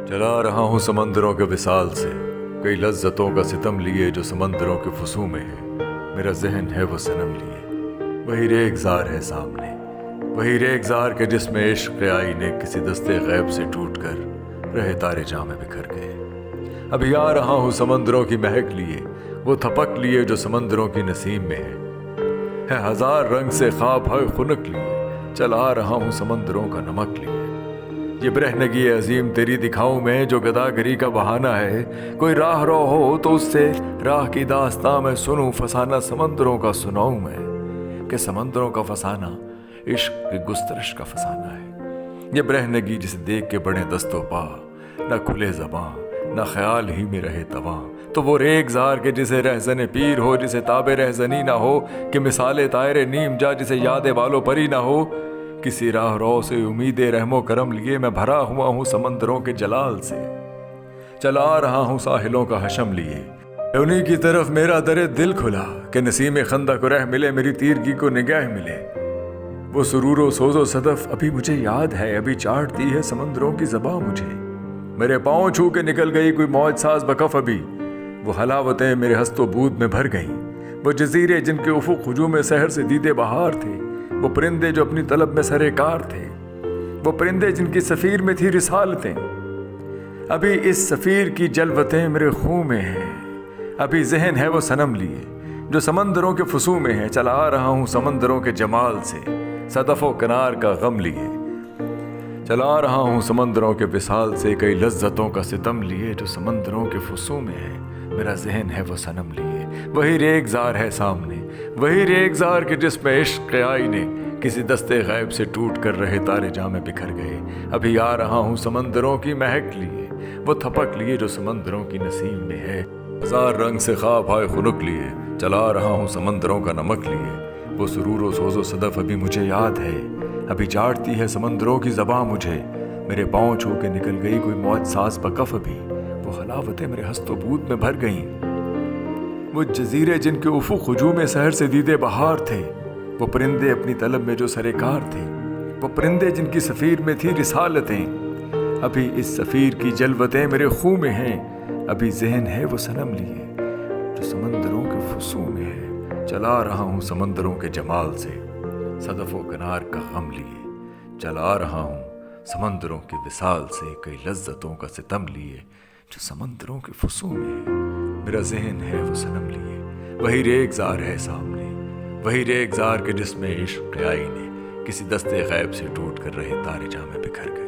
चला रहा हूँ समंदरों के विसाल से, कई लज्जतों का सितम लिए जो समंदरों के फुसू में है। मेरा जहन है वो सनम लिए, वही रेगजार है सामने, वही रेगजार के जिसमें इश्क आईने किसी दस्ते गैब से टूट कर रहे तारे जामे बिखर गए। अभी आ रहा हूँ समंदरों की महक लिए, वो थपक लिए जो समंदरों की नसीम में है हजार रंग से ख्वाब है खुनक लिए, चला रहा हूँ समंदरों का नमक लिए। ये ब्रहनगी अजीम तेरी दिखाऊं मैं जो गदागरी का बहाना है, कोई राह रो हो तो उससे राह की दास्तां मैं सुनूं, फसाना समंदरों का सुनाऊं मैं कि समंदरों का फसाना इश्क की गुस्तरश का फसाना है। ये ब्रहनगी जिसे देख के बड़े दस्तों पा, न खुले ज़बां न ख्याल ही में रहे तवां, तो वो रेगजार के जिसे रहज़ने पीर हो, जिसे ताबे रहज़नी ना हो, कि मिसाले तायरे नीम जा जिसे यादे बालो परी ना हो। किसी राह रो से उम्मीदे रहमो करम लिए मैं भरा हुआ हूँ समंदरों के जलाल से, चला रहा हूँ साहिलों का हशम लिए। उन्हीं की तरफ मेरा दरे दिल खुला कि नसीम खंदा को रह मिले, मेरी तीरगी को निगाह मिले। वो सुरूरो सोजो सदफ अभी मुझे याद है, अभी चाटती है समंदरों की ज़बां मुझे। मेरे पाँव छू के निकल गई कोई मौज साज बकफ, अभी वो हलावतें मेरे हस्तो बूद में भर गईं। वो जजीरे जिनके उफुक हुजूम में सहर से दीदे बहार थे, वो परिंदे जो अपनी तलब में सरेकार थे, वो परिंदे जिनकी सफ़ीर में थी रिसालतें। अभी इस सफ़ीर की जलवतें मेरे खून में हैं, अभी जहन है वो सनम लिए जो समंदरों के फुसू में है। चला रहा हूँ समंदरों के जमाल से, सदफ़ो किनार का गम लिए। चला रहा हूँ समंदरों के विसाल से, कई लज्जतों का सितम लिए जो समंदरों के फुसू में है। मेरा जहन है वो सनम लिए, वही रेगजार है सामने, वही रेगजार के जिसमें इश्क आईने किसी दस्ते गैब से टूट कर रहे तारे जामे बिखर गए। अभी आ रहा हूँ समंदरों की महक लिए, वो थपक लिए जो समंदरों की नसीम में है। हजार रंग से ख्वाब आए खुनुक लिए, चला रहा हूँ समंदरों का नमक लिए। वो सुरूरो सोजो सदफ अभी मुझे याद है, अभी चाटती है समंदरों की ज़बां मुझे। मेरे पाँव छू के निकल गई कोई मौज साज बकफ, अभी वो हलावतें मेरे हस्तो बूद में भर गईं। वो जजीरे जिनके उफुक हुजूम में सहर से दीदे बहार थे, वो परिंदे अपनी तलब में जो सरेकार थे, वो परिंदे जिनकी सफ़ीर में थी रिसालतें। अभी इस सफ़ीर की जलवतें मेरे खून में हैं, अभी जहन है वो सनम लिए जो समंदरों के फुसू में है। चला रहा हूँ समंदरों के जमाल से, सदफ़ो किनार का गम लिए। चला रहा हूँ समंदरों के विसाल से, कई लज्जतों का सितम लिए जो समंदरों के फुसू में है। मेरा जहन है वो सनम लिए, वही रेगजार है सामने, वही रेगजार के जिसमें इश्क आईने किसी दस्ते गैब से टूट कर रहे तारे जामे बिखर गए।